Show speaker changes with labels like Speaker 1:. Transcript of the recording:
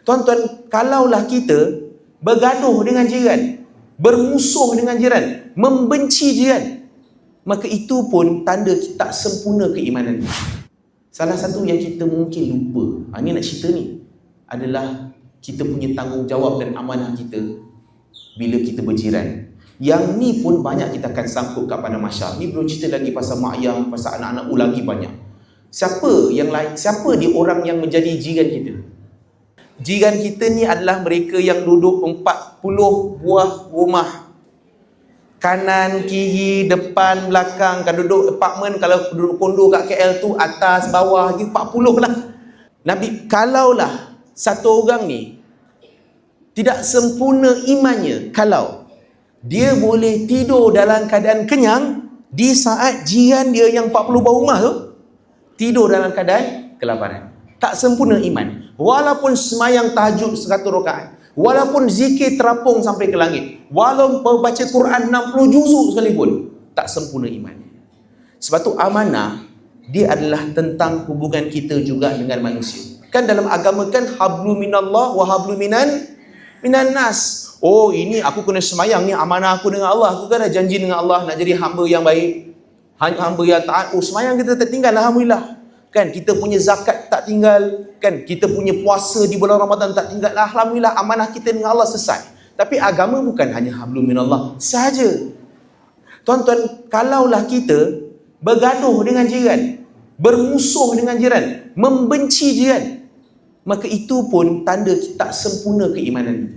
Speaker 1: Tuan-tuan, kalaulah kita bergaduh dengan jiran, bermusuh dengan jiran, membenci jiran, maka itu pun tanda tak sempurna keimanan. Salah satu yang kita mungkin lupa, ini nak cerita ni, adalah kita punya tanggungjawab dan amanah kita bila kita berjiran. Yang ni pun banyak kita akan sangkut kat pada masyarakat. Ni belum cerita lagi pasal mak ayah, pasal anak-anak lagi banyak. Siapa dia orang yang menjadi jiran kita? Jiran kita ni adalah mereka yang duduk 40 buah rumah. Kanan, kiri, depan, belakang. Kalau duduk apartmen, kalau duduk kondo kat KL tu, atas, bawah, 40 lah. Kalaulah satu orang ni tidak sempurna imannya, kalau dia boleh tidur dalam keadaan kenyang di saat jiran dia yang 40 buah rumah tu tidur dalam keadaan kelaparan. Tak sempurna iman. Walaupun semayang tahajud 100 rakaat, walaupun zikir terapung sampai ke langit, walaupun baca Quran 60 juzuk sekalipun, tak sempurna iman. Sebab tu amanah dia adalah tentang hubungan kita juga dengan manusia. Kan dalam agama kan hablu minallah wa hablu minan nas. Oh, ini aku kena semayang ni, amanah aku dengan Allah. Aku kan dah janji dengan Allah nak jadi hamba yang baik, hamba yang taat. Oh, semayang kita tak tinggal, alhamdulillah. Kan kita punya zakat tak tinggal, kan kita punya puasa di bulan Ramadan tak tinggal, alhamdulillah, amanah kita dengan Allah selesai. Tapi agama bukan hanya hablum minallah sahaja. Tuan-tuan, kalaulah kita bergaduh dengan jiran, bermusuh dengan jiran, membenci jiran, maka itu pun tanda tak sempurna keimanan.